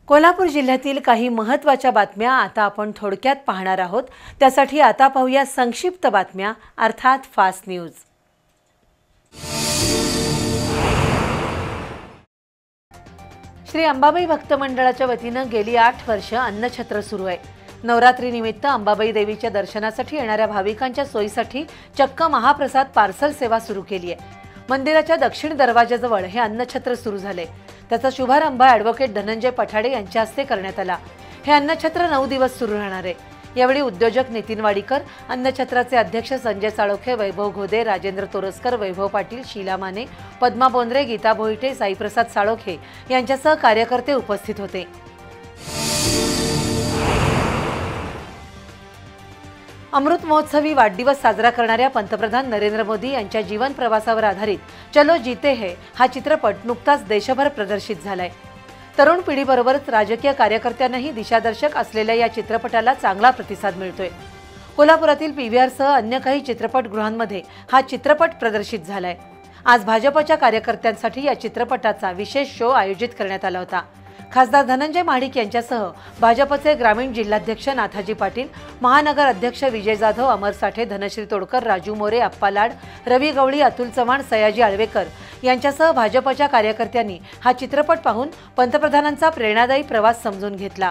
कोल्हापूर जिल्ह्यातील काही महत्त्वाच्या बातम्या आता आपण थोडक्यात पाहणार आहोत। त्यासाठी आता पाहूया संक्षिप्त बातम्या अर्थात फास्ट न्यूज। श्री अंबाबाई भक्त मंडळाच्या वतीने गेली 8 वर्ष अन्नछत्र सुरू आहे। नवरात्री निमित्त अंबाबाई देवीच्या दर्शनासाठी येणाऱ्या भाविकांच्या सोयीसाठी चक्क महाप्रसाद पार्सल सेवा सुरू केली आहे। मंदिराच्या दक्षिण दरवाजाजवळ हे अन्नछत्र सुरू झाले। त्याचा शुभारंभ ॲडव्होकेट धनंजय पठाडे यांच्या हस्ते करण्यात आला। हे अन्नछत्र 9 दिवस सुरू राहणार आहे। यावेळी उद्योजक नितीन वाडीकर, अन्नछत्राचे अध्यक्ष संजय साळोखे, वैभव घोदे, राजेंद्र तोरसकर, वैभव पाटील, शीला माने, पद्मा बोंद्रे, गीता भोईटे, साईप्रसाद साळोखे यांच्यासह कार्यकर्ते उपस्थित होते। अमृत महोत्सवी वाढदिवस साजरा करणाऱ्या पंतप्रधान नरेंद्र मोदी यांच्या जीवन प्रवासावर आधारित चलो जीते है हा चित्रपट नुकताच देशभर प्रदर्शित झालाय। तरुण पिढीबरोबरच राजकीय कार्यकर्त्यांनाही दिशादर्शक असलेल्या या चित्रपटाला चांगला प्रतिसाद मिळतोय। कोल्हापुरातील पीव्हीआर सह अन्य काही चित्रपटगृहांमध्ये हा चित्रपट प्रदर्शित झालाय। आज भाजपच्या कार्यकर्त्यांसाठी या चित्रपटाचा विशेष शो आयोजित करण्यात आला होता। खासदार धनंजय महाडिक यांच्यासह भाजपचे ग्रामीण जिल्हाध्यक्ष नाथाजी पाटील, महानगर अध्यक्ष विजय जाधव, अमर साठे, धनश्री तोडकर, राजू मोरे, अप्पा लाड, रवी गवळी, अतुल चव्हाण, सयाजी आळवेकर यांच्यासह भाजपच्या कार्यकर्त्यांनी हा चित्रपट पाहून पंतप्रधानांचा प्रेरणादायी प्रवास समजून घेतला।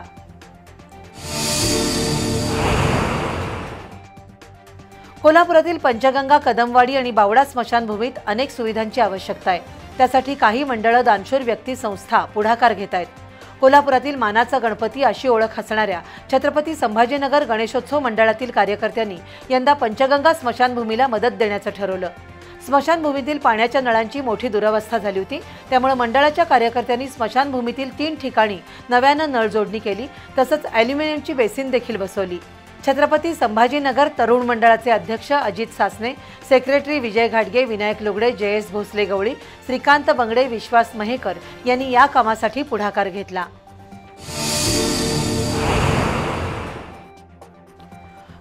कोल्हापुरातील पंचगंगा, कदमवाडी आणि बावडा स्मशानभूमीत अनेक सुविधांची आवश्यकता आहे। त्यासाठी काही मंडळ, दानशूर व्यक्ती, संस्था पुढाकार घेत आहेत। कोल्हापुरातील मानाचा गणपती अशी ओळख असणाऱ्या छत्रपती संभाजीनगर गणेशोत्सव मंडळातील कार्यकर्त्यांनी यंदा पंचगंगा स्मशानभूमीला मदत देण्याचं ठरवलं। स्मशानभूमीतील पाण्याच्या नळांची मोठी दुरवस्था झाली होती, त्यामुळे मंडळाच्या कार्यकर्त्यांनी स्मशानभूमीतील 3 ठिकाणी नव्यानं नळ जोडणी केली, तसंच ॲल्युमिनियमची बेसिन देखील बसवली। छत्रपती संभाजीनगर तरुण मंडळाचे अध्यक्ष अजित सासने, सेक्रेटरी विजय घाटगे, विनायक लुगडे, जयेश भोसले गवळी, श्रीकांत बंगडे, विश्वास महेकर यांनी या कामासाठी पुढाकार घेतला।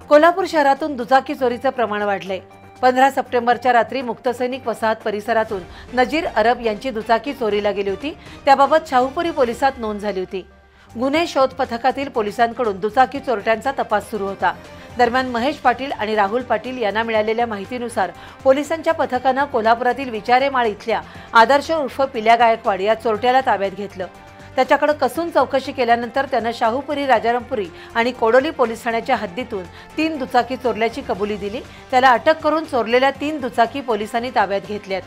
कोल्हापूर शहरातून दुचाकी चोरीचे प्रमाण वाढले। 15 सप्टेंबरच्या रात्री मुक्तसैनिक वसाहत परिसरातून नजीर अरब यांची दुचाकी चोरीला गेली होती। त्याबाबत शाहूपुरी पोलिसात नोंद झाली होती। गुन्हे शोध पथकातील पोलिसांकडून दुचाकी चोरट्यांचा तपास सुरू होता। दरम्यान महेश पाटील आणि राहुल पाटील यांना मिळालेल्या माहितीनुसार पोलिसांच्या पथकाने कोल्हापुरातील विचारेमाळ इथल्या आदर्श उर्फ पिल्या गायकवाड या चोरट्याला ताब्यात घेतलं। त्याच्याकडे कसून चौकशी केल्यानंतर त्याने शाहूपुरी, राजारामपुरी आणि कोडोली पोलीस ठाण्याच्या हद्दीतून 3 दुचाकी चोरल्याची कबुली दिली। त्याला अटक करून चोरलेल्या 3 दुचाकी पोलिसांनी ताब्यात घेतल्यात।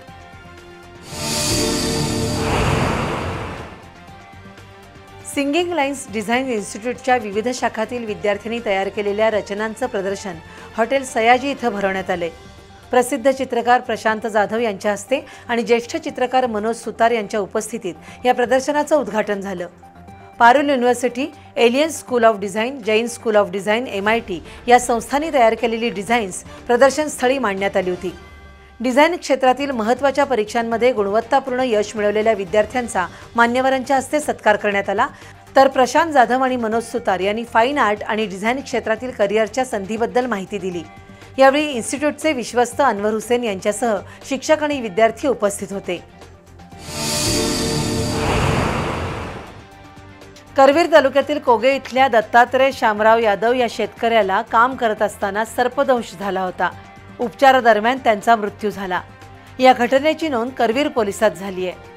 सिंगिंग लाईन्स डिझाईन इन्स्टिट्यूटच्या विविध शाखातील विद्यार्थ्यांनी तयार केलेल्या रचनांचं प्रदर्शन हॉटेल सयाजी इथं भरवण्यात आले। प्रसिद्ध चित्रकार प्रशांत जाधव यांच्या हस्ते आणि ज्येष्ठ चित्रकार मनोज सुतार यांच्या उपस्थितीत या प्रदर्शनाचं उद्घाटन झालं। Parul University, Aliens School of Design, Jain School of Design, MIT या संस्थांनी तयार केलेली डिझाईन्स प्रदर्शनस्थळी मांडण्यात आली होती। डिझाईन क्षेत्रातील महत्त्वाच्या परीक्षांमध्ये गुणवत्तापूर्ण यश मिळवलेल्या विद्यार्थ्यांचा मान्यवरांच्या हस्ते सत्कार करण्यात आला। तर प्रशांत जाधव आणि मनोज सुतार यांनी फाईन आर्ट आणि डिझाईन क्षेत्रातील करिअरच्या संधीबद्दल माहिती दिली। यावेळी इन्स्टिट्यूटचे विश्वस्त अनवर हुसेन यांच्यासह शिक्षक आणि विद्यार्थी उपस्थित होते। करवीर तालुक्यातील कोगे इथल्या दत्तात्रय शामराव यादव या शेतकऱ्याला काम करत असताना सर्पदंश झाला होता। उपचारादरम्यान त्यांचा मृत्यू झाला। या घटनेची नोंद करवीर पोलिसात झाली आहे।